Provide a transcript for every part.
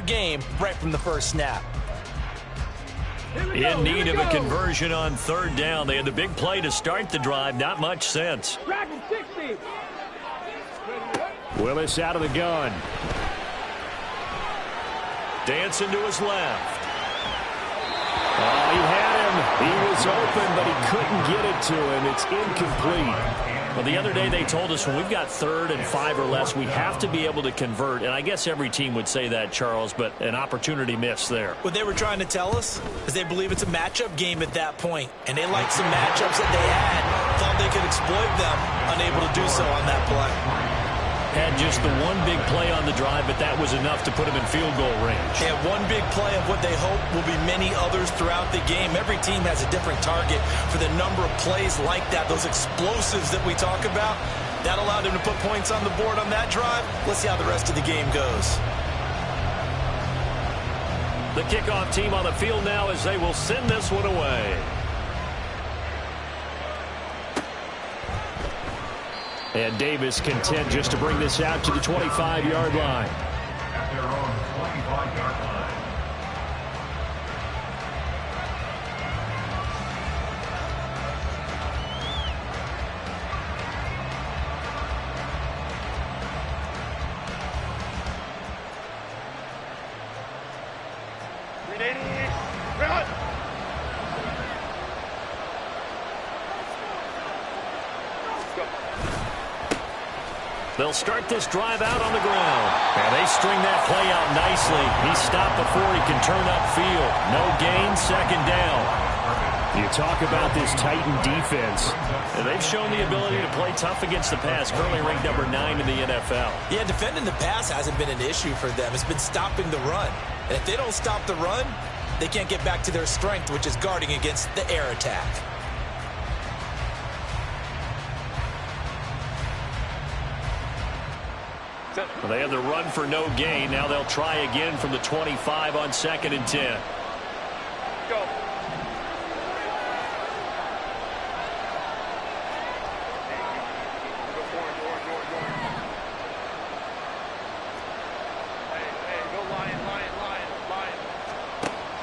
game right from the first snap. In need of a conversion on third down. They had the big play to start the drive. Not much sense. Willis out of the gun. Dancing to his left. Oh, he had him. He was open, but he couldn't get it to him. It's incomplete. Well, the other day they told us when we've got 3rd and 5 or less, we have to be able to convert. And I guess every team would say that, Charles, but an opportunity missed there. What they were trying to tell us is they believe it's a matchup game at that point. And they liked some matchups that they had, thought they could exploit them, unable to do so on that play. Had just the one big play on the drive, but that was enough to put him in field goal range. And one big play of what they hope will be many others throughout the game. Every team has a different target for the number of plays like that, those explosives that we talk about. That allowed him to put points on the board on that drive. Let's see how the rest of the game goes. The kickoff team on the field now as they will send this one away. And Davis content just to bring this out to the 25-yard line. At their own 25-yard line. They'll start this drive out on the ground. And they string that play out nicely. He stopped before he can turn upfield. No gain, 2nd down. You talk about this Titan defense. And they've shown the ability to play tough against the pass, currently ranked number 9 in the NFL. Yeah, defending the pass hasn't been an issue for them. It's been stopping the run. And if they don't stop the run, they can't get back to their strength, which is guarding against the air attack. Well, they had the run for no gain. Now they'll try again from the 25 on 2nd and 10. Go.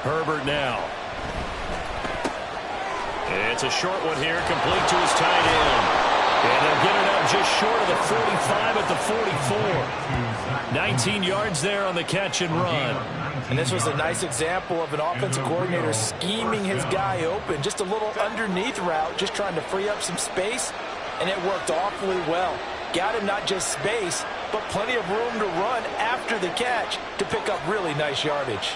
Herbert now. It's a short one here, complete to his tight end. And they'll get it up just short of the 45 at the 44. 19 yards there on the catch and run. And this was a nice example of an offensive coordinator scheming his guy open. Just a little underneath route, just trying to free up some space. And it worked awfully well. Got him not just space, but plenty of room to run after the catch to pick up really nice yardage.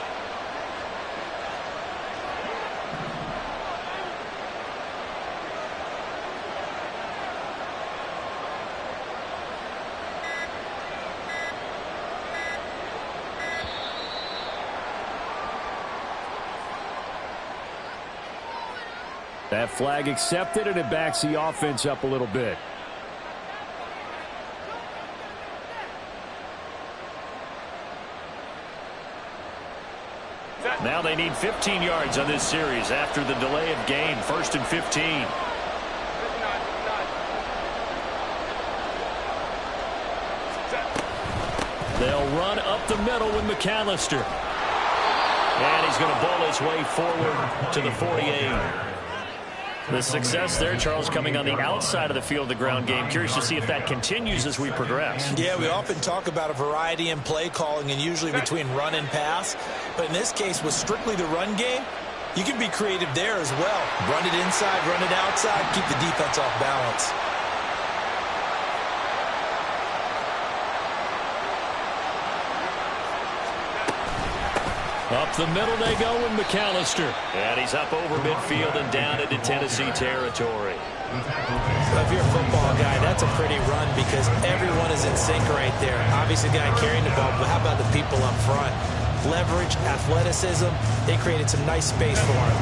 That flag accepted, and it backs the offense up a little bit. Now they need 15 yards on this series after the delay of game. 1st and 15. They'll run up the middle with McAllister. And he's going to bowl his way forward to the 48. The success there, Charles, coming on the outside of the field, the ground game. Curious to see if that continues as we progress. Yeah, we often talk about a variety in play calling and usually between run and pass. But in this case, with strictly the run game, you can be creative there as well. Run it inside, run it outside, keep the defense off balance. Up the middle they go with McAllister. And he's up over midfield and down into Tennessee territory. So if you're a football guy, that's a pretty run because everyone is in sync right there. Obviously, the guy carrying the ball, but how about the people up front? Leverage, athleticism, they created some nice space for him.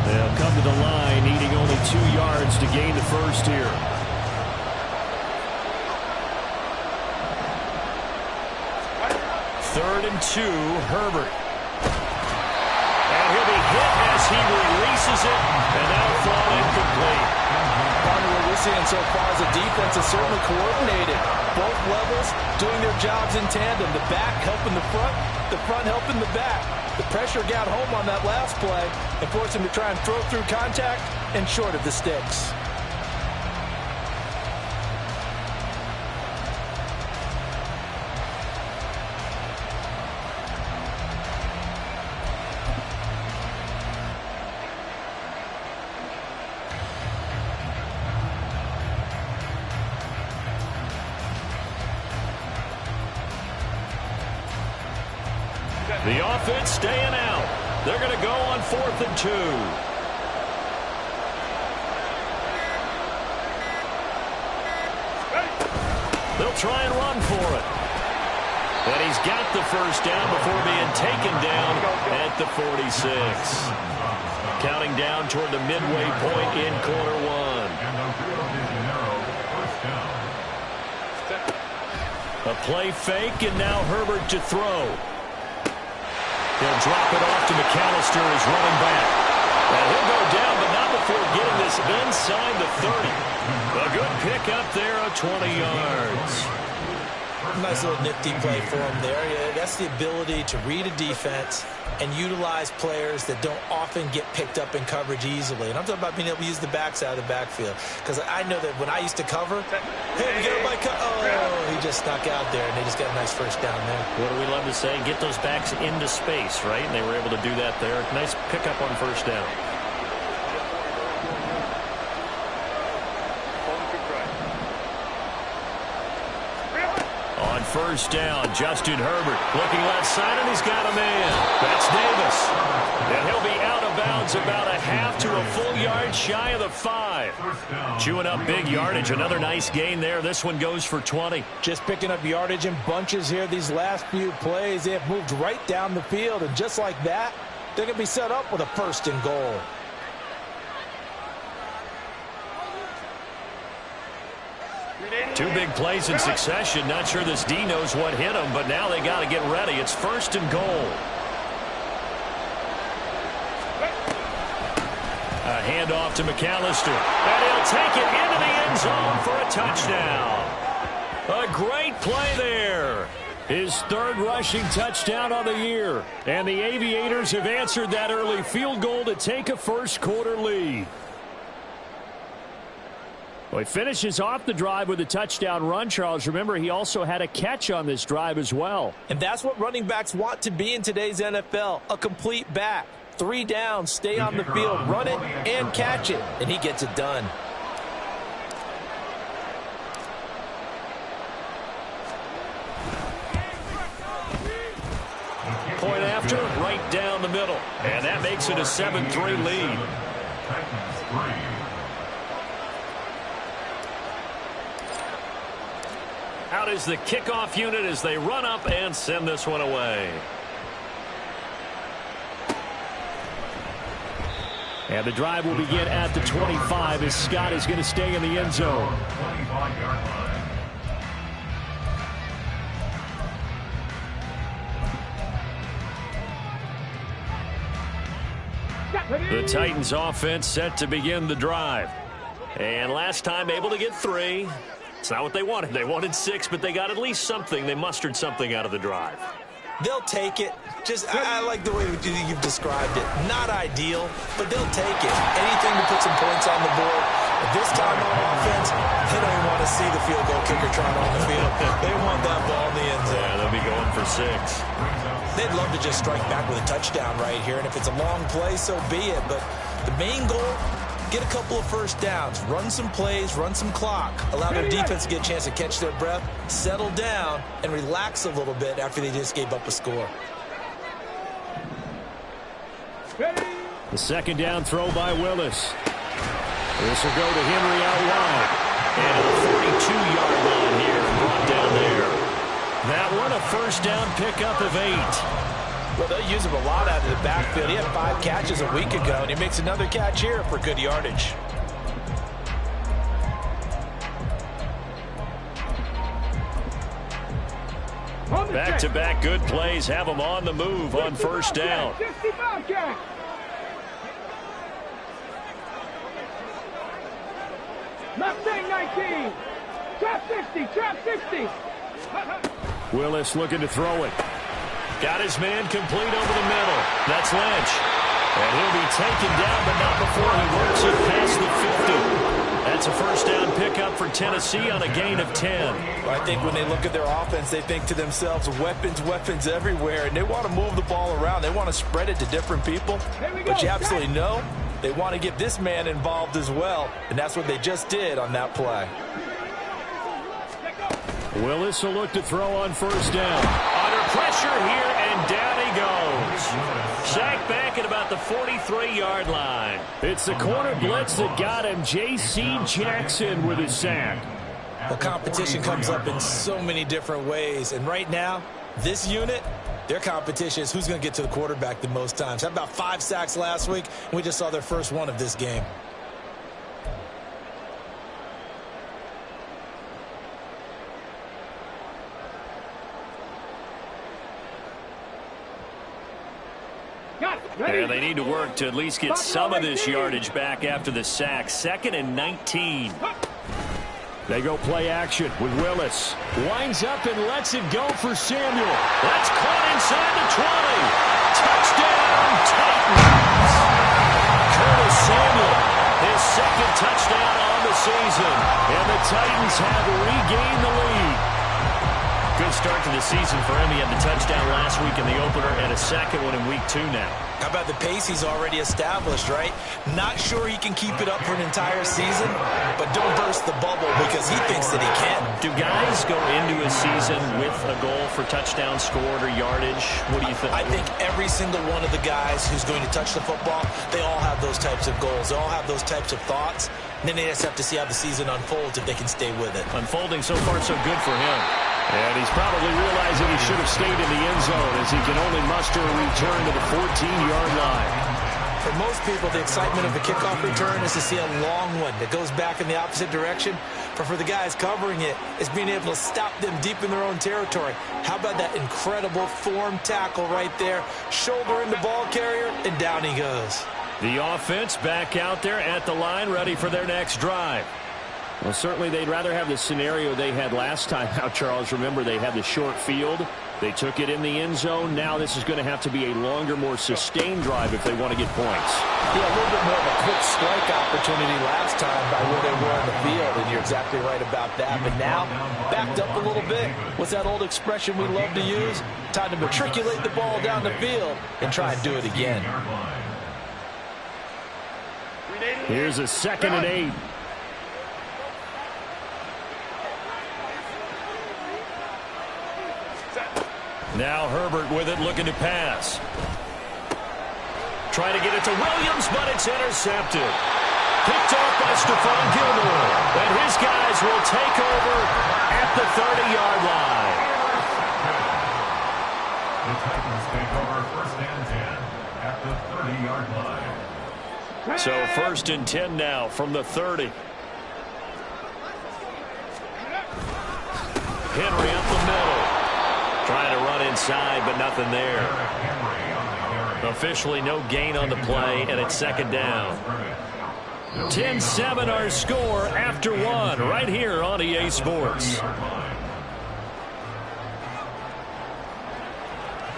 They'll come to the line, needing only 2 yards to gain the first here. Third and 2, Herbert. And he'll be hit as he releases it, and that'll fall incomplete. Partner, what we're seeing so far is the defense is certainly coordinated. Both levels doing their jobs in tandem. The back helping the front helping the back. The pressure got home on that last play and forced him to try and throw through contact and short of the sticks. The offense staying out. They're going to go on 4th and 2. They'll try and run for it. And he's got the first down before being taken down at the 46. Counting down toward the midway point in quarter one. A play fake, and now Herbert to throw. He'll drop it off to McAllister as running back. And he'll go down, but not before getting this inside the 30. A good pickup there of 20 yards. Nice little nifty play for him there. Yeah, that's the ability to read a defense and utilize players that don't often get picked up in coverage easily. And I'm talking about being able to use the backs out of the backfield. Because I know that when I used to cover, hey, we got everybody oh, he just snuck out there, and they just got a nice first down there. What do we love to say? Get those backs into space, right? And they were able to do that there. Nice pickup on first down. On first down, Justin Herbert looking left side, and he's got a man. That's Davis. And he'll be out of bounds about a half to a full yard shy of the 5. Chewing up big yardage. Another nice gain there. This one goes for 20. Just picking up yardage in bunches here these last few plays. They have moved right down the field, and just like that, they're going to be set up with a 1st and goal. Two big plays in succession. Not sure this D knows what hit him, but now they got to get ready. It's 1st and goal. A handoff to McAllister. And he'll take it into the end zone for a touchdown. A great play there. His 3rd rushing touchdown on the year. And the Aviators have answered that early field goal to take a first quarter lead. Well, he finishes off the drive with a touchdown run, Charles. Remember, he also had a catch on this drive as well. And that's what running backs want to be in today's NFL, a complete back. 3 downs, stay on the field, run it, and catch it. And he gets it done. Point after, right down the middle. And that makes it a 7-3 lead. Out is the kickoff unit as they run up and send this one away. And the drive will begin at the 25 as Scott is going to stay in the end zone. The Titans offense set to begin the drive. And last time able to get 3. It's not what they wanted. They wanted 6, but they got at least something. They mustered something out of the drive. They'll take it. I like the way you've described it. Not ideal, but they'll take it. Anything to put some points on the board. But this time on offense, they don't even want to see the field goal kicker trying on the field. They want that ball in the end zone. Yeah, they'll be going for 6. They'd love to just strike back with a touchdown right here. And if it's a long play, so be it. But the main goal, get a couple of first downs, run some plays, run some clock, allow their defense to get a chance to catch their breath, settle down, and relax a little bit after they just gave up a score. The 2nd down throw by Willis. This will go to Henry out wide. And a 42-yard line here brought down there. That one a first down pickup of 8. Well, they'll use him a lot out of the backfield. He had 5 catches a week ago, and he makes another catch here for good yardage. Back-to-back good plays have them on the move on first down. Left thing 19. Trap 60. Trap 60. Willis looking to throw it. Got his man complete over the middle. That's Lynch. And he'll be taken down, but not before he works it past the 50. That's a first down pickup for Tennessee on a gain of 10. Well, I think when they look at their offense, they think to themselves, weapons, weapons everywhere, and they want to move the ball around. They want to spread it to different people. But you absolutely know they want to get this man involved as well, and that's what they just did on that play. Willis will look to throw on first down. Under pressure here, and down he goes. Sacked back at about the 43-yard line. It's the corner blitz that got him. J.C. Jackson with his sack. Well, competition comes up in so many different ways, and right now, this unit, their competition is who's going to get to the quarterback the most times. Had about 5 sacks last week, and we just saw their first one of this game. Yeah, they need to work to at least get some of this yardage back after the sack. 2nd and 19. They go play action with Willis. Winds up and lets it go for Samuel. That's caught inside the 20. Touchdown, Titans. Curtis Samuel, his 2nd touchdown on the season. And the Titans have regained the lead. Good start to the season for him. He had the touchdown last week in the opener and a 2nd one in week 2 now. How about the pace he's already established, right? Not sure he can keep it up for an entire season, but don't burst the bubble because he thinks that he can. Do guys go into a season with a goal for touchdown scored or yardage? What do you think? I think every single one of the guys who's going to touch the football, they all have those types of goals. They all have those types of thoughts. And then they just have to see how the season unfolds if they can stay with it. Unfolding so far so good for him. And he's probably realizing he should have stayed in the end zone as he can only muster a return to the 14-yard line. For most people, the excitement of the kickoff return is to see a long one that goes back in the opposite direction. But for the guys covering it, it's being able to stop them deep in their own territory. How about that incredible form tackle right there? Shoulder in the ball carrier, and down he goes. The offense back out there at the line, ready for their next drive. Well, certainly they'd rather have the scenario they had last time out, Charles. Remember, they had the short field. They took it in the end zone. Now this is going to have to be a longer, more sustained drive if they want to get points. Yeah, a little bit more of a quick strike opportunity last time by where they were in the field, and you're exactly right about that. But now, backed up a little bit. What's that old expression we love to use? Time to matriculate the ball down the field and try and do it again. Here's a 2nd and 8. Now Herbert with it, looking to pass. Trying to get it to Williams, but it's intercepted. Picked off by Stephon Gilmore. And his guys will take over at the 30-yard line. The Titans take over 1st and 10 at the 30-yard line. So 1st and 10 now from the 30. Henry up the middle. Trying to run inside, but nothing there. Officially no gain on the play, and it's 2nd down. 10-7 our score after 1 right here on EA Sports.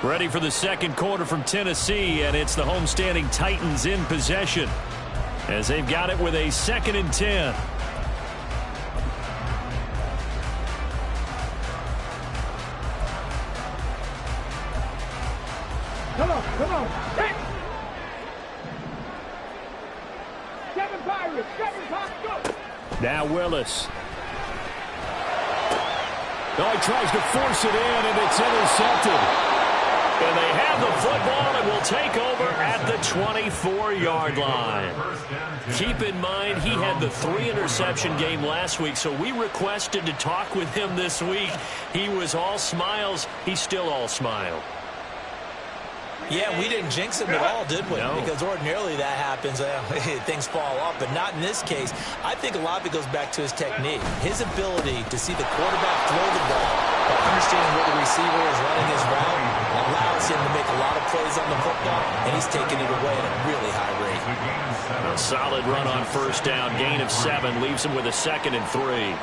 Ready for the 2nd quarter from Tennessee, and it's the homestanding Titans in possession as they've got it with a 2nd and 10. Come on. Hey. 7 Pirates. 7 Pops, go. Now Willis. Oh, he tries to force it in, and it's intercepted. And they have the football and will take over at the 24-yard line. Keep in mind, he had the 3-interception game last week, so we requested to talk with him this week. He was all smiles. He's still all smile. Yeah, we didn't jinx him at all, did we? No. Because ordinarily that happens. Things fall off, but not in this case. I think a lot of it goes back to his technique. His ability to see the quarterback throw the ball, but understanding where the receiver is running his route allows him to make a lot of plays on the football, and he's taking it away at a really high rate. A solid run on first down. Gain of 7 leaves him with a 2nd and 3.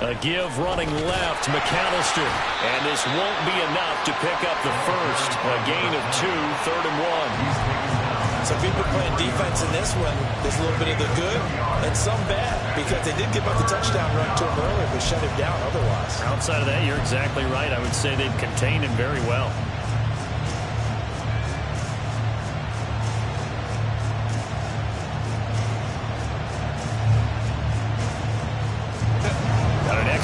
A give running left, McAllister. And this won't be enough to pick up the first. A gain of 2, 3rd and 1. So people playing defense in this one, there's a little bit of the good and some bad, because they did give up the touchdown run to him earlier, but shut him down otherwise. Outside of that, you're exactly right. I would say they've contained him very well.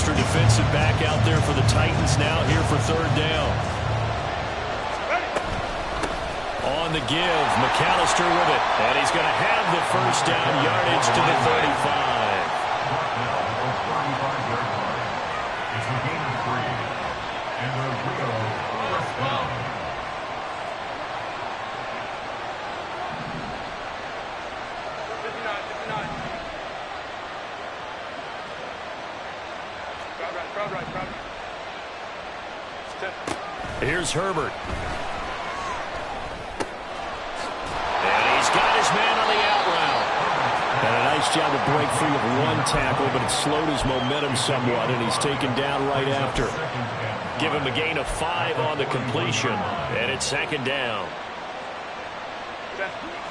Defensive back out there for the Titans now here for 3rd down. On the give, McAllister with it. And he's going to have the first down, yardage to the 35. It's a gain of 3. And a real first down. Here's Herbert. And he's got his man on the out route. And a nice job to break free of one tackle, but it slowed his momentum somewhat, and he's taken down right after. Give him a gain of 5 on the completion, and it's 2nd down.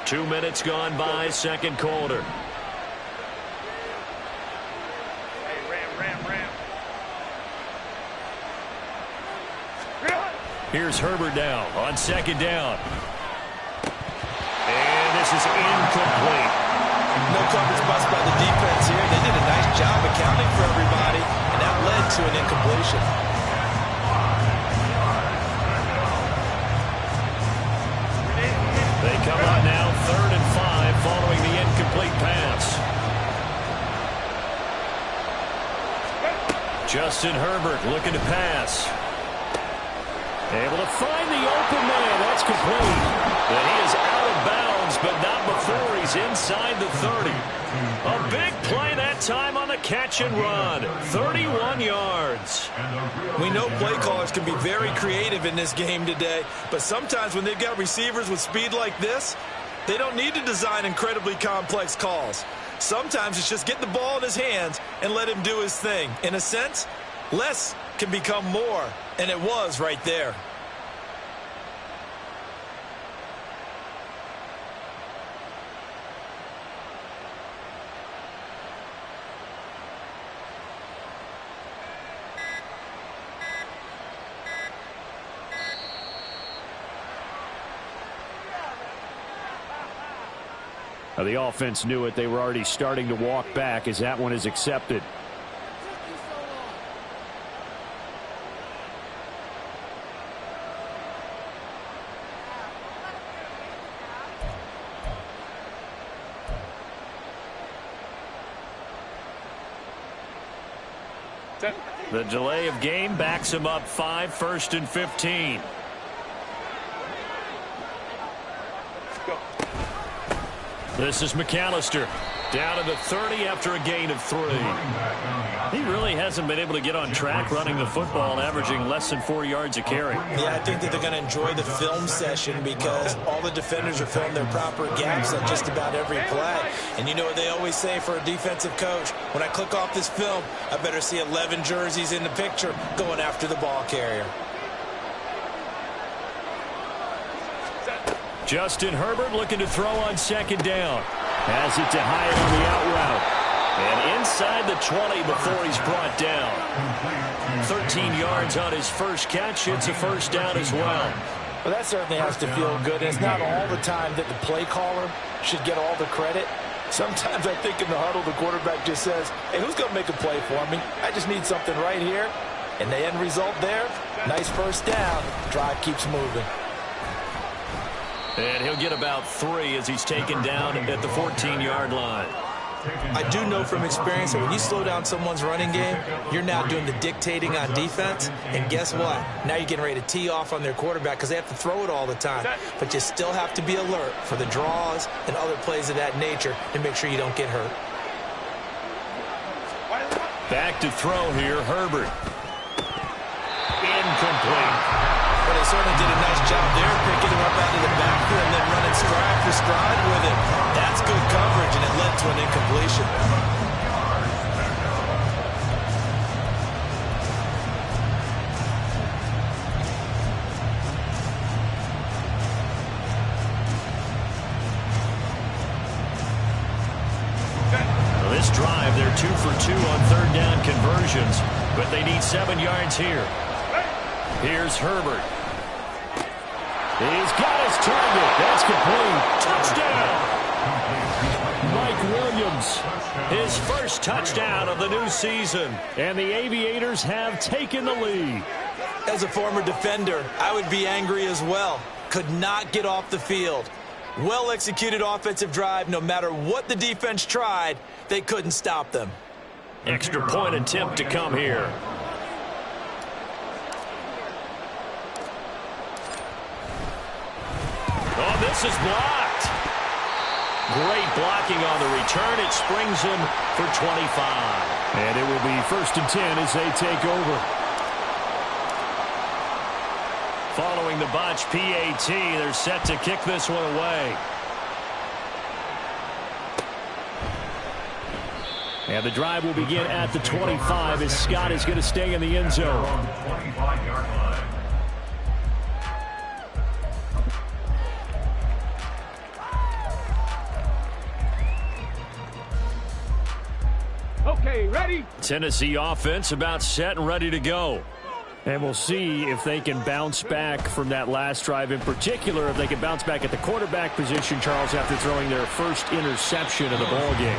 2 minutes gone by, 2nd quarter. Here's Herbert now on 2nd down. And this is incomplete. No coverage bust by the defense here. They did a nice job accounting for everybody, and that led to an incompletion. They come up now 3rd and 5 following the incomplete pass. Justin Herbert looking to pass. Able to find the open man. That's complete. And he is out of bounds, but not before he's inside the 30. A big play that time on the catch and run. 31 yards. We know play callers can be very creative in this game today, but sometimes when they've got receivers with speed like this, they don't need to design incredibly complex calls. Sometimes it's just get the ball in his hands and let him do his thing. In a sense, less can become more, and it was right there. Now, the offense knew it. They were already starting to walk back as that one is accepted. The delay of game backs him up 5, 1st and 15. This is McAllister down to the 30 after a gain of 3. He really hasn't been able to get on track running the football, averaging less than 4 yards a carry. Yeah, I think that they're going to enjoy the film session because all the defenders are filling their proper gaps at just about every play. And you know what they always say for a defensive coach? When I click off this film, I better see 11 jerseys in the picture going after the ball carrier. Justin Herbert looking to throw on 2nd down. Has it to Hyatt on the out route. And inside the 20 before he's brought down. 13 yards on his first catch. It's a first down as well. Well, that certainly has to feel good. It's not all the time that the play caller should get all the credit. Sometimes I think in the huddle, the quarterback just says, hey, who's going to make a play for me? I just need something right here. And the end result there, nice first down. Drive keeps moving. And he'll get about 3 as he's taken down at the 14-yard line. I do know from experience that when you slow down someone's running game, you're now doing the dictating on defense. And guess what? Now you're getting ready to tee off on their quarterback because they have to throw it all the time. But you still have to be alert for the draws and other plays of that nature to make sure you don't get hurt. Back to throw here, Herbert. Incomplete. Well, they certainly did a nice job there, picking him up out of the backfield and then running stride for stride with him. That's good coverage, and it led to an incompletion. Well, this drive, they're 2 for 2 on third down conversions, but they need 7 yards here. Here's Herbert. He's got his target. That's complete. Touchdown. Mike Williams. His first touchdown of the new season. And the Aviators have taken the lead. As a former defender, I would be angry as well. Could not get off the field. Well-executed offensive drive. No matter what the defense tried, they couldn't stop them. Extra point attempt to come here. Oh, this is blocked. Great blocking on the return. It springs him for 25. And it will be 1st and 10 as they take over. Following the botch PAT, they're set to kick this one away. And the drive will begin at the 25 as Scott is going to stay in the end zone. On the 25-yard line. Okay, ready? Tennessee offense about set and ready to go. And we'll see if they can bounce back from that last drive. In particular, if they can bounce back at the quarterback position, Charles, after throwing their first interception of the ball game.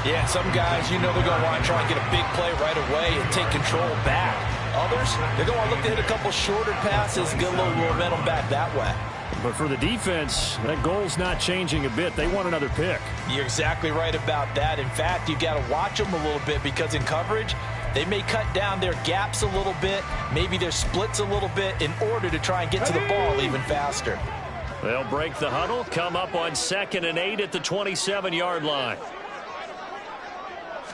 Yeah, some guys, you know they're going to want to try and get a big play right away and take control back. Others, they're going to want to look to hit a couple shorter passes and get a little momentum back that way. But for the defense, that goal's not changing a bit. They want another pick. You're exactly right about that. In fact, you've got to watch them a little bit because in coverage, they may cut down their gaps a little bit, maybe their splits a little bit in order to try and get to the ball even faster. They'll break the huddle, come up on 2nd and 8 at the 27-yard line.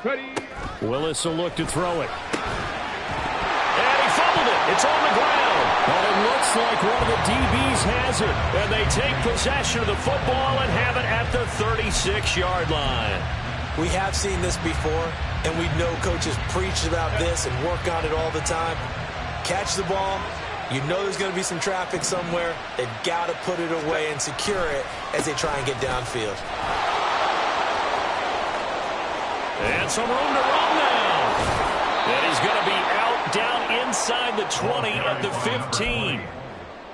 Ready? Willis will look to throw it. And he fumbled it. It's on the ground. But it looks like one of the DBs has it. And they take possession of the football and have it at the 36-yard line. We have seen this before, and we know coaches preach about this and work on it all the time. Catch the ball. You know there's going to be some traffic somewhere. They've got to put it away and secure it as they try and get downfield. And some room to run now. And he's going to be out down inside the 20 at the 15.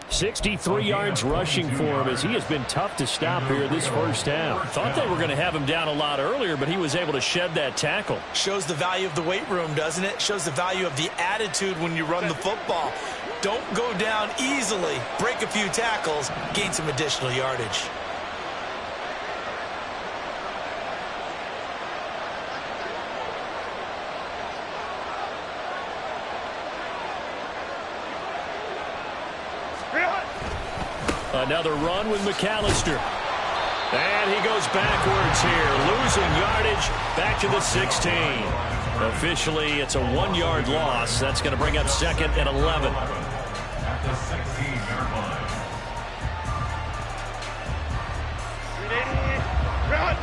63 yards rushing for him as he has been tough to stop here this first half. Thought they were going to have him down a lot earlier, but he was able to shed that tackle. Shows the value of the weight room, doesn't it? Shows the value of the attitude when you run the football. Don't go down easily. Break a few tackles. Gain some additional yardage. Another run with McAllister. And he goes backwards here, losing yardage back to the 16. Officially, it's a 1-yard loss. That's going to bring up 2nd and 11. At the 16-yard line. Ready? Run!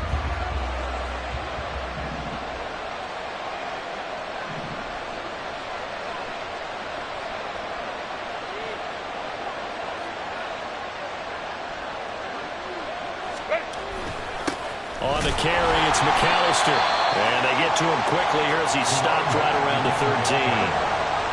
On the carry, it's McAllister. And they get to him quickly here as he stopped right around the 13.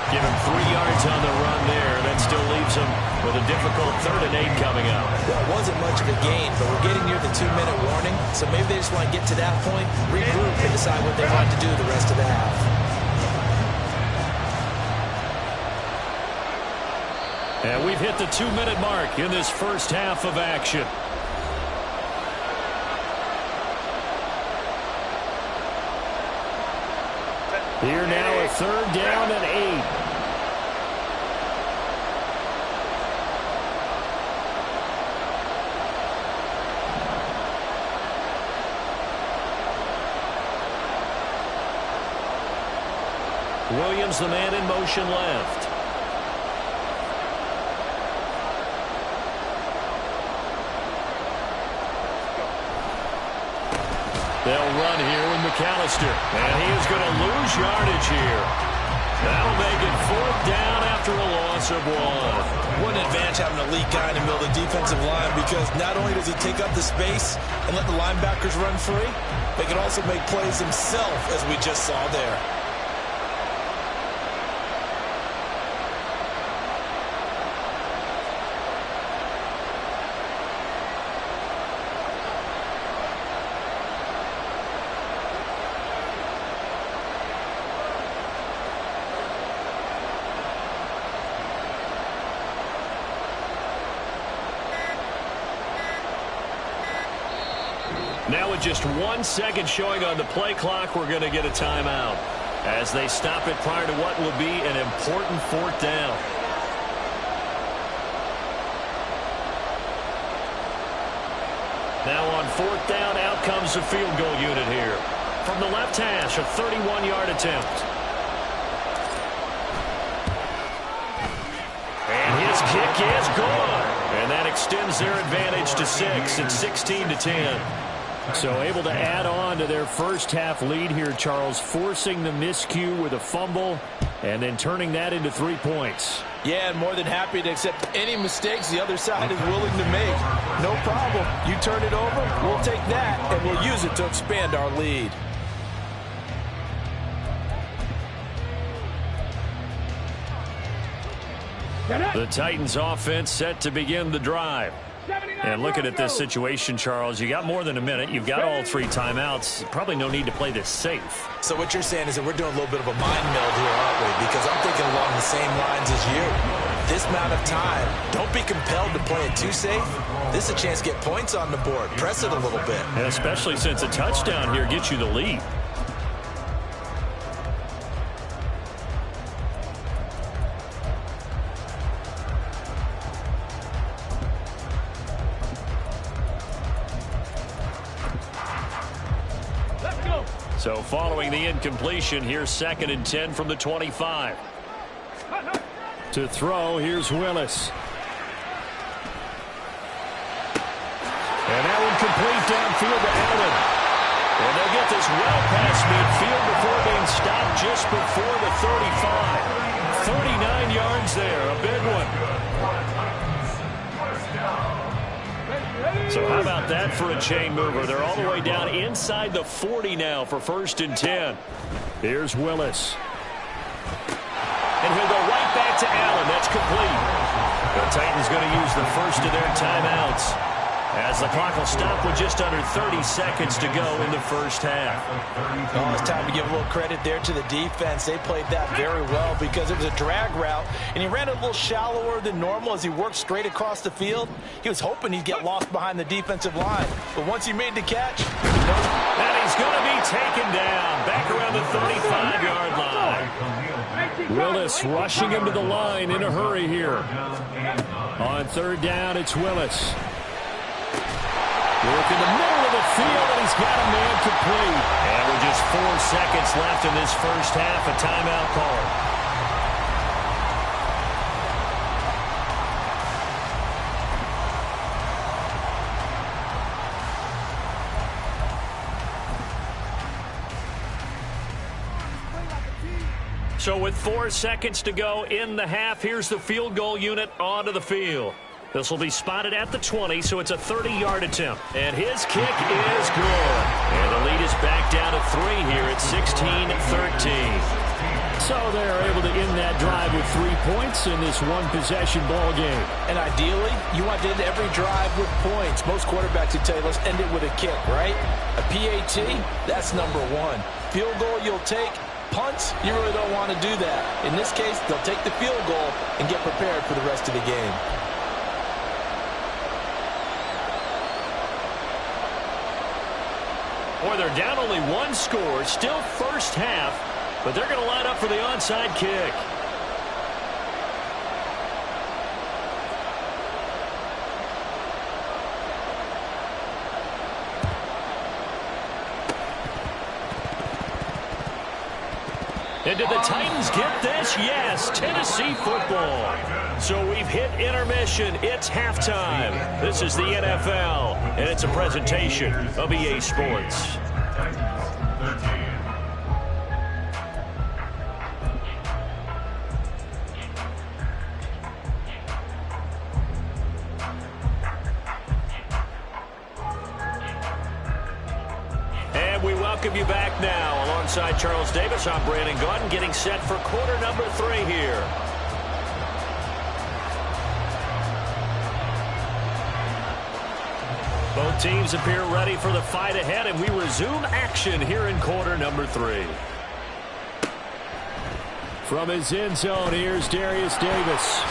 Give him 3 yards on the run there. That still leaves him with a difficult 3rd and 8 coming up. Well, it wasn't much of a gain, but we're getting near the 2-minute warning. So maybe they just want to get to that point, regroup, and decide what they want to do the rest of the half. And we've hit the 2-minute mark in this first half of action. Here now, a third down and 8. Williams, the man in motion left. They'll run here with McAllister. And he is going to lose yardage here. That'll make it 4th down after a loss of 1. What an advantage having an elite guy in the middle of the defensive line, because not only does he take up the space and let the linebackers run free, they can also make plays himself, as we just saw there. Now with just 1 second showing on the play clock, we're going to get a timeout as they stop it prior to what will be an important 4th down. Now on 4th down, out comes the field goal unit here. From the left hash, a 31-yard attempt. And his kick is gone. And that extends their advantage to 6. It's 16-10. So able to add on to their first half lead here, Charles, forcing the miscue with a fumble and then turning that into 3 points. Yeah, and more than happy to accept any mistakes the other side is willing to make. No problem. You turn it over, we'll take that, and we'll use it to expand our lead. The Titans offense set to begin the drive. And looking at this situation, Charles, you got more than a minute. You've got all 3 timeouts. Probably no need to play this safe. So what you're saying is that we're doing a little bit of a mind meld here, aren't we? Because I'm thinking along the same lines as you. This amount of time, don't be compelled to play it too safe. This is a chance to get points on the board. Press it a little bit. And especially since a touchdown here gets you the lead. So following the incompletion, here's 2nd and 10 from the 25. To throw, here's Willis. And that one complete downfield to Allen. And they'll get this well past midfield before being stopped just before the 35. 39 yards there, a big one. So how about that for a chain mover? They're all the way down inside the 40 now for 1st and 10. Here's Willis. And he'll go right back to Allen. That's complete. The Titans going to use the first of their timeouts as the clock will stop with just under 30 seconds to go in the first half. Oh, it's time to give a little credit there to the defense. They played that very well because it was a drag route, and he ran a little shallower than normal as he worked straight across the field. He was hoping he'd get lost behind the defensive line, but once he made the catch, and he's going to be taken down back around the 35-yard line. Willis rushing him to the line in a hurry here. On 3rd down, it's Willis. Work in the middle of the field, and he's got a man complete. And with just 4 seconds left in this first half, a timeout call. So with 4 seconds to go in the half, here's the field goal unit onto the field. This will be spotted at the 20, so it's a 30-yard attempt. And his kick is good. And the lead is back down to 3 here at 16-13. So they're able to end that drive with 3 points in this one-possession ball game. And ideally, you want to end every drive with points. Most quarterbacks would tell you, let's end it with a kick, right? A PAT, that's number 1. Field goal you'll take, punts, you really don't want to do that. In this case, they'll take the field goal and get prepared for the rest of the game. Boy, they're down only one score, still first half, but they're going to line up for the onside kick. And did the Titans get this? Yes, Tennessee football. So we've hit intermission. It's halftime. This is the NFL, and it's a presentation of EA Sports. Welcome you back now. Alongside Charles Davis, I'm Brandon Gaudin, getting set for quarter number 3 here. Both teams appear ready for the fight ahead, and we resume action here in quarter number 3. From his end zone, here's Darius Davis.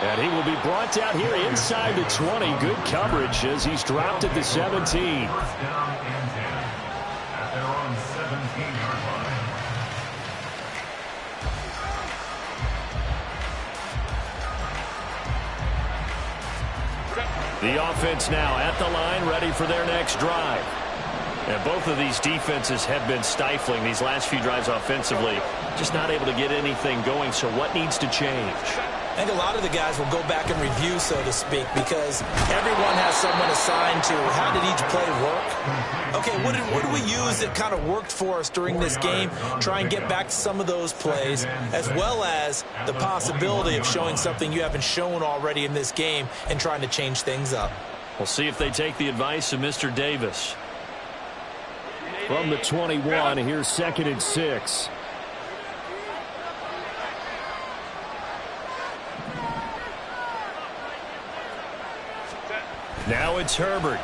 And he will be brought down here inside the 20. Good coverage as he's dropped at the 17. First down and 10 at their own 17-yard line. The offense now at the line, ready for their next drive. And both of these defenses have been stifling these last few drives offensively. Just not able to get anything going, so what needs to change? I think a lot of the guys will go back and review, so to speak, because everyone has someone assigned to how did each play work. Okay, what did we use that kind of worked for us during this game? Try and get back to some of those plays, as well as the possibility of showing something you haven't shown already in this game and trying to change things up. We'll see if they take the advice of Mr. Davis. From the 21, here's 2nd and 6. Now it's Herbert.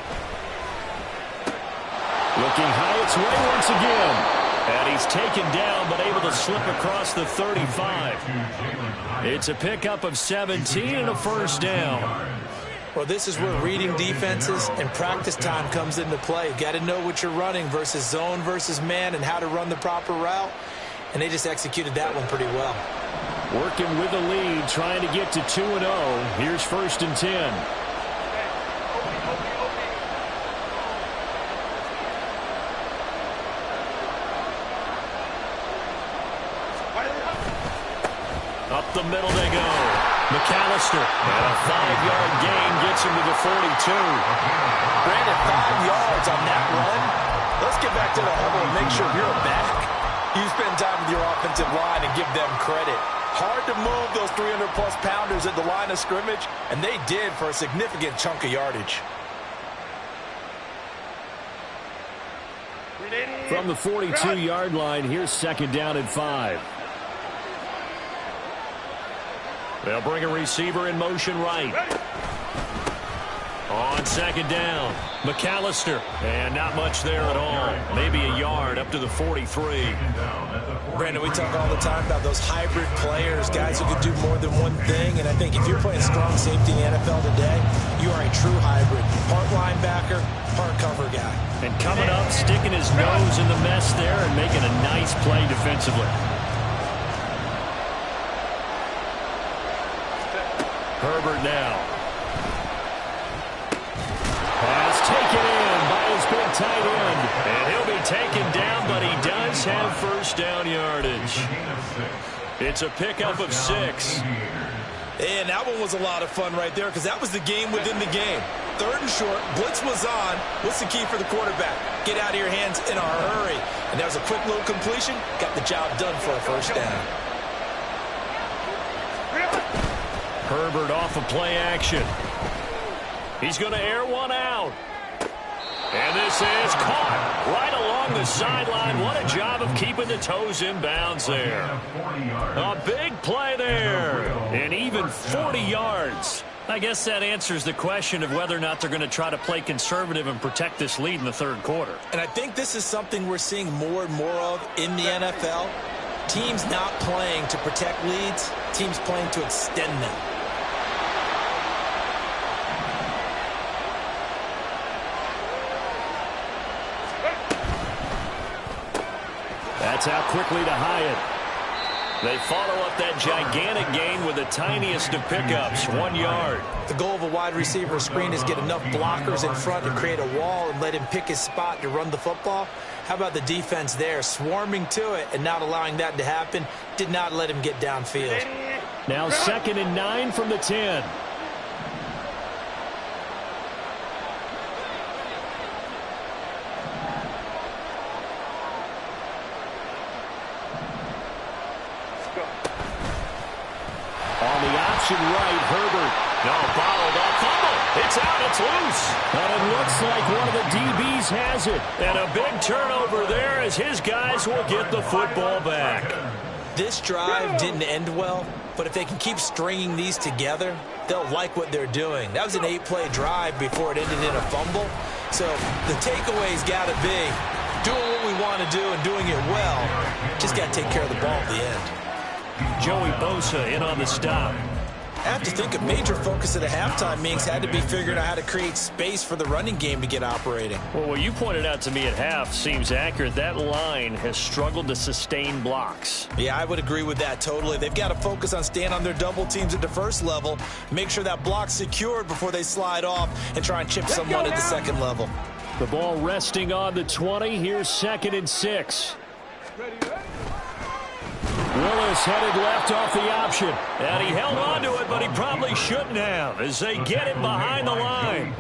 Looking high its way once again. And he's taken down, but able to slip across the 35. It's a pickup of 17 and a first down. Well, this is where reading defenses and practice time comes into play. Got to know what you're running versus zone versus man and how to run the proper route. And they just executed that one pretty well. Working with the lead, trying to get to 2-0. Here's 1st and 10. Up the middle they go. McAllister. And a 5-yard gain gets him to the 42. Brandon, 5 yards on that run. Let's get back to the huddle and make sure you're back. You spend time with your offensive line and give them credit. Hard to move those 300-plus pounders at the line of scrimmage, and they did for a significant chunk of yardage. From the 42-yard line, here's 2nd down and 5. They'll bring a receiver in motion right. On 2nd down, McAllister. And not much there at all. Maybe a yard up to the 43. Brandon, we talk all the time about those hybrid players, guys who can do more than one thing. And I think if you're playing strong safety in the NFL today, you are a true hybrid. Part linebacker, part cover guy. And coming up, sticking his nose in the mess there and making a nice play defensively. Herbert now. Pass taken in by his big tight end. And he'll be taken down, but he does have first down yardage. It's a pickup of 6. And that one was a lot of fun right there because that was the game within the game. 3rd and short, blitz was on. What's the key for the quarterback? Get out of your hands in a hurry. And that was a quick little completion. Got the job done for a first down. Herbert off of play action. He's going to air one out. And this is caught right along the sideline. What a job of keeping the toes in bounds there. A big play there. And even 40 yards. I guess that answers the question of whether or not they're going to try to play conservative and protect this lead in the third quarter. And I think this is something we're seeing more and more of in the NFL. Teams not playing to protect leads, teams playing to extend them. That's out quickly to Hyatt. They follow up that gigantic gain with the tiniest of pickups, 1 yard. The goal of a wide receiver screen is get enough blockers in front to create a wall and let him pick his spot to run the football. How about the defense there, swarming to it and not allowing that to happen? Did not let him get downfield. Now 2nd and 9 from the 10. On the option right, Herbert. No, bottled up, fumble. It's out, it's loose. But it looks like one of the DBs has it. And a big turnover there as his guys will get the football back. This drive didn't end well, but if they can keep stringing these together, they'll like what they're doing. That was an 8-play drive before it ended in a fumble. So the takeaway's got to be doing what we want to do and doing it well. Just got to take care of the ball at the end. Joey Bosa in on the stop. I have to think a major focus at a halftime meetings had to be figuring out how to create space for the running game to get operating. Well, what you pointed out to me at half seems accurate. That line has struggled to sustain blocks. Yeah, I would agree with that totally. They've got to focus on staying on their double teams at the first level, make sure that block's secured before they slide off and try and chip someone at the second level. The ball resting on the 20. Here's 2nd and 6. Willis headed left off the option. And he held on to it, but he probably shouldn't have as they get him behind the line.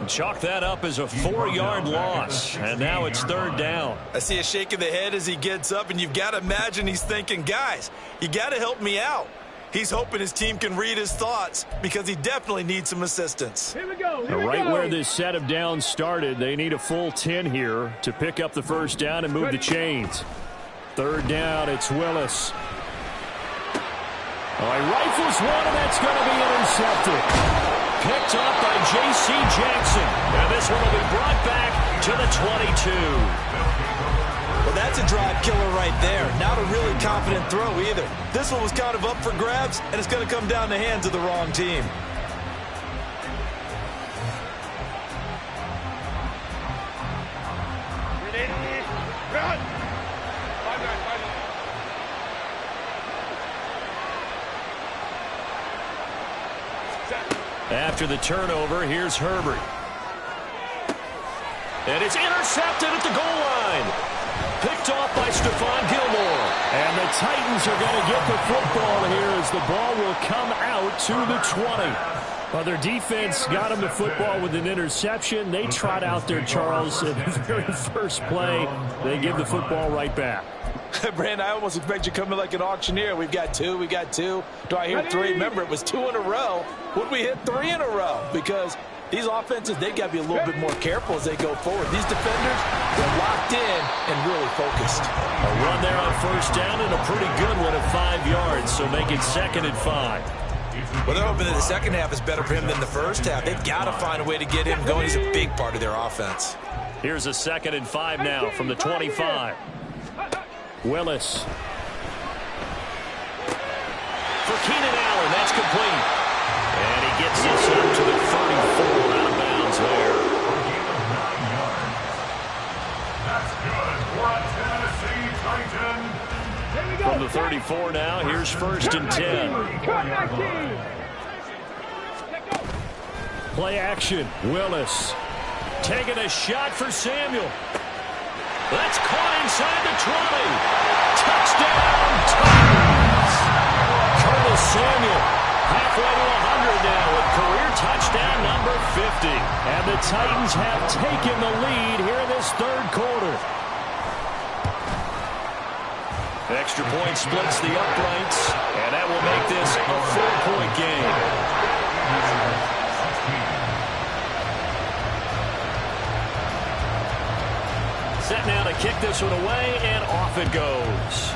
Chalk that up as a 4-yard loss. And now it's 3rd down. I see a shake of the head as he gets up, and you've got to imagine he's thinking, guys, you got to help me out. He's hoping his team can read his thoughts because he definitely needs some assistance. Here we go. Right where this set of downs started, they need a full 10 here to pick up the first down and move the chains. 3rd down, it's Willis. Oh, he rifles one, and that's going to be intercepted. Picked up by J.C. Jackson. And this one will be brought back to the 22. Well, that's a drive killer right there. Not a really confident throw either. This one was kind of up for grabs, and it's going to come down the hands of the wrong team. After the turnover, here's Herbert. And it's intercepted at the goal line. Picked off by Stephon Gilmore. And the Titans are going to get the football here as the ball will come out to the 20. Well, their defense got them the football with an interception. They trot out there, Charles, in the very first play. They give the football right back. Brand, I almost expect you coming like an auctioneer. We've got two. Do I hear 3? Remember, it was 2 in a row. Would we hit 3 in a row? Because these offenses, they've got to be a little bit more careful as they go forward. These defenders, they're locked in and really focused. A run there on first down and a pretty good one at 5 yards, so make it 2nd and 5. Well, they're hoping that the second half is better for him than the first half. They've got to find a way to get him going. He's a big part of their offense. Here's a 2nd and 5 now from the 25. Willis. For Keenan Allen, that's complete. And he gets this up to the 34, out of bounds there. That's good for a Tennessee Titan. From the 34 now, here's 1st and 10. Play action. Willis. Taking a shot for Samuel. That's caught inside the 20. Touchdown, Titans. Curtis Samuel halfway to 100 now with career touchdown number 50. And the Titans have taken the lead here in this 3rd quarter. Extra point splits the uprights, and that will make this a 4-point game. Set now to kick this one away, and off it goes.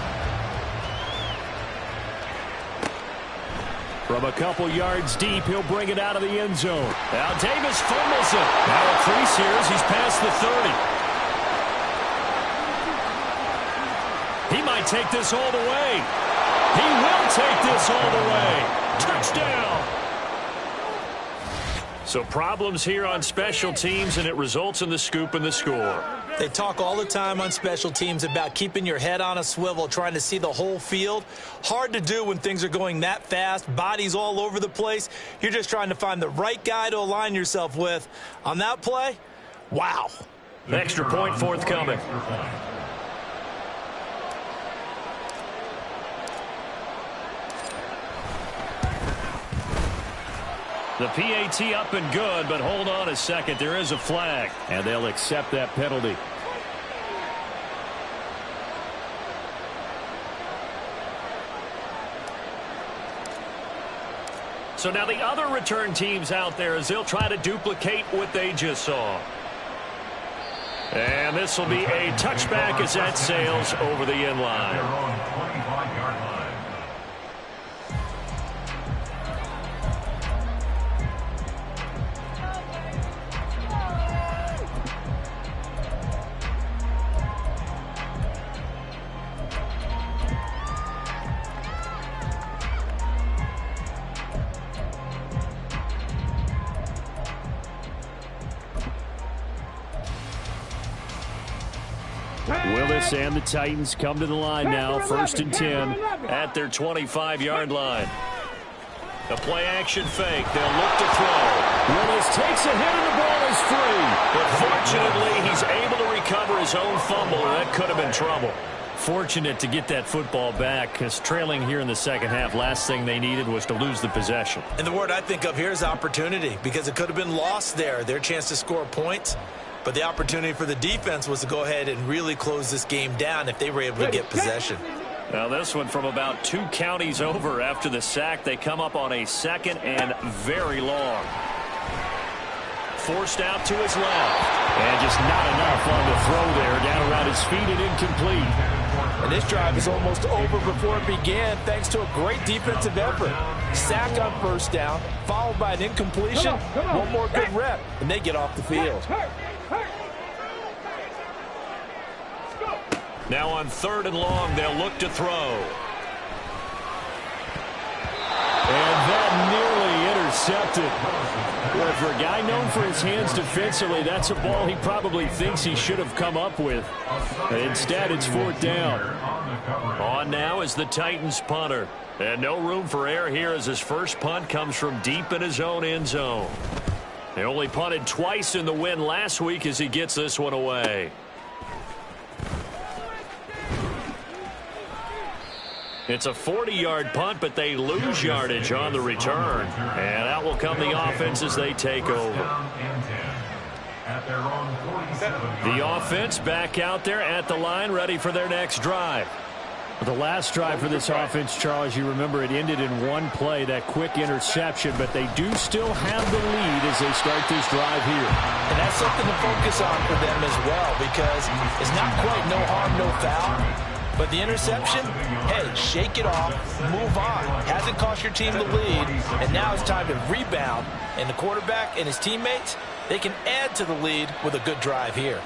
From a couple yards deep, he'll bring it out of the end zone. Now Davis fumbles it. Now a crease here as he's past the 30. He might take this all the way. He will take this all the way. Touchdown. So problems here on special teams, and it results in the scoop and the score. They talk all the time on special teams about keeping your head on a swivel, trying to see the whole field. Hard to do when things are going that fast, bodies all over the place. You're just trying to find the right guy to align yourself with. On that play, wow. Extra point forthcoming. The PAT up and good, but hold on a second. There is a flag. And they'll accept that penalty. So now the other return teams out there as they'll try to duplicate what they just saw. And this will be a touchback as that sails over the end line. Willis and the Titans come to the line now, 1st and 10 at their 25-yard line. A play-action fake. They'll look to throw. Willis takes a hit and the ball is free. But fortunately, he's able to recover his own fumble, and that could have been trouble. Fortunate to get that football back, because trailing here in the second half, last thing they needed was to lose the possession. And the word I think of here is opportunity, because it could have been lost there, their chance to score points. But the opportunity for the defense was to go ahead and really close this game down if they were able to get possession. Now this one from about 2 counties over after the sack. They come up on a 2nd and very long. Forced out to his left. And just not enough on the throw there. Down around his feet and incomplete. And this drive is almost over before it began thanks to a great defensive effort. Sack on 1st down, followed by an incompletion. One more good rep, and they get off the field. Now on 3rd and long, they'll look to throw. And that nearly intercepted. Well, for a guy known for his hands defensively, that's a ball he probably thinks he should have come up with. But instead, it's 4th down. On now is the Titans punter. And no room for error here as his first punt comes from deep in his own end zone. They only punted twice in the win last week as he gets this one away. It's a 40-yard punt, but they lose yardage on the return. And out will come the offense as they take over. The offense back out there at the line, ready for their next drive. The last drive for this offense, Charles, you remember it ended in one play, that quick interception, but they do still have the lead as they start this drive here. And that's something to focus on for them as well, because it's not quite no harm, no foul. But the interception, hey, shake it off, move on. Hasn't cost your team the lead, and now it's time to rebound. And the quarterback and his teammates, they can add to the lead with a good drive here.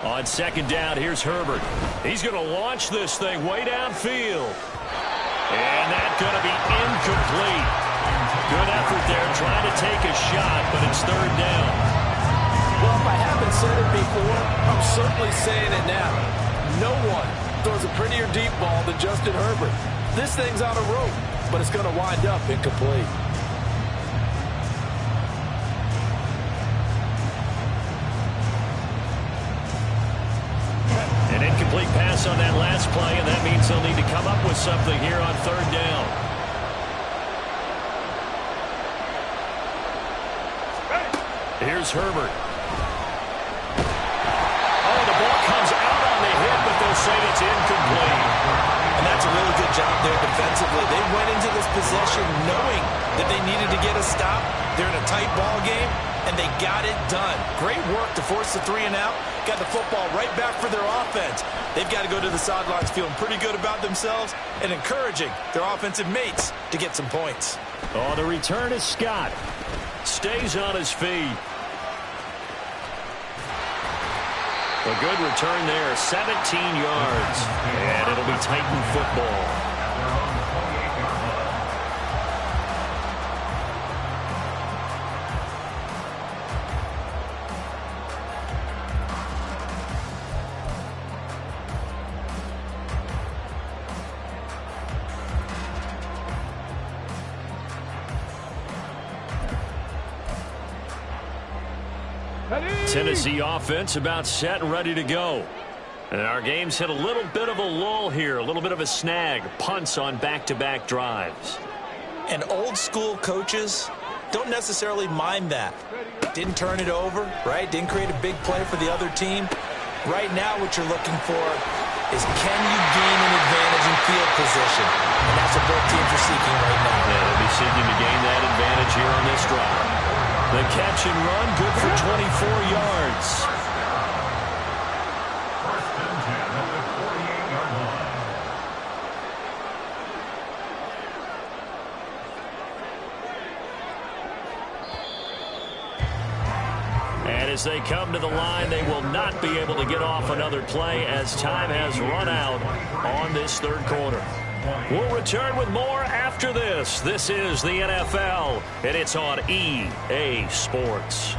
On 2nd down, here's Herbert. He's going to launch this thing way downfield. And that's going to be incomplete. Good effort there, trying to take a shot, but it's 3rd down. Well, if I haven't said it before, I'm certainly saying it now. No one throws a prettier deep ball than Justin Herbert. This thing's on a rope, but it's going to wind up incomplete. An incomplete pass on that last play, and that means they'll need to come up with something here on 3rd down. Here's Herbert. Oh, the ball comes out on the hit, but they'll say it's incomplete. And that's a really good job there defensively. They went into this possession knowing that they needed to get a stop. They're in a tight ball game. and they got it done. Great work to force the 3 and out. Got the football right back for their offense. They've got to go to the sidelines feeling pretty good about themselves and encouraging their offensive mates to get some points. Oh, the return is Scott. Stays on his feet. A good return there, 17 yards. And it'll be Titan football. Tennessee offense about set and ready to go. And our game's hit a little bit of a lull here, a little bit of a snag. Punts on back-to-back drives. And old school coaches don't necessarily mind that. Didn't turn it over, right? Didn't create a big play for the other team. Right now what you're looking for is can you gain an advantage in field position? And that's what both teams are seeking right now. Yeah, they'll be seeking to gain that advantage here on this drive. The catch and run, good for 24 yards. First and 10 at the 48-yard line. And as they come to the line, they will not be able to get off another play as time has run out on this third quarter. We'll return with more after this. This is the NFL, and it's on EA Sports.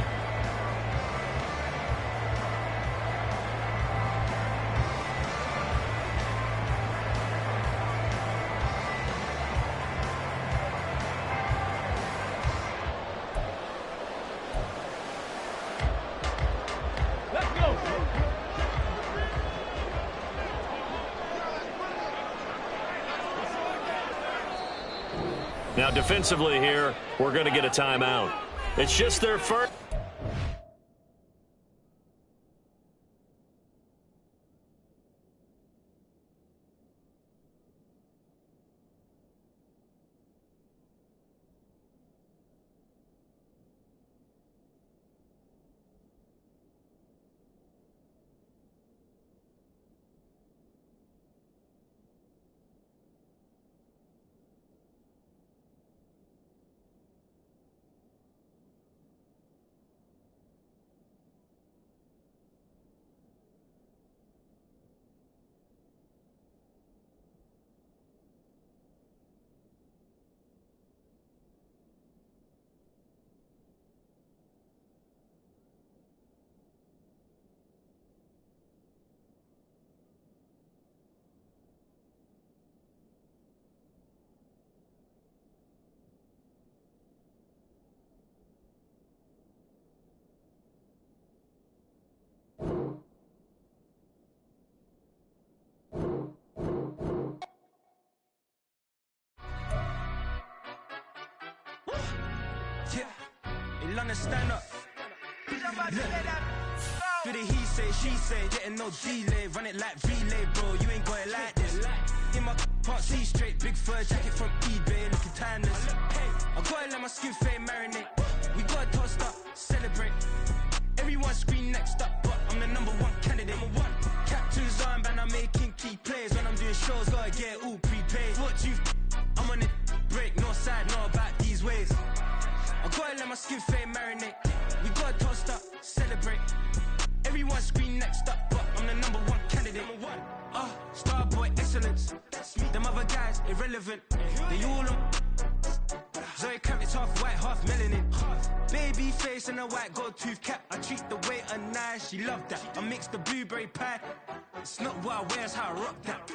Now, defensively here, we're going to get a timeout. It's just their first. Stand up. Do the he say, she say, getting no delay, run it like relay, bro. You ain't got it like this. In my can't see straight, big fur jacket from eBay, looking timeless. I gotta let my skin fade marinate. We gotta toast up, celebrate. Everyone scream next up, but I'm the #1 candidate. Captain's armband, I'm making key plays. When I'm doing shows, gotta get it all prepaid. What you? I'm on it, break, no side, no about these ways. I gotta let my skin fade marinate. We gotta toast up, celebrate. Everyone scream next up, but I'm the #1 candidate. Starboy excellence. Them other guys irrelevant. They all on. Zoe Kravitz half white, half melanin. Baby face and a white gold tooth cap. I treat the waiter nice, she love that. I mix the blueberry pie. It's not what I wear, it's how I rock that.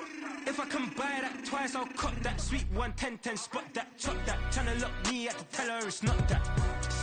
If I can buy that twice, I'll cop that. Sweet 110, spot that, chop that. Tryna lock me, I have to tell her it's not that.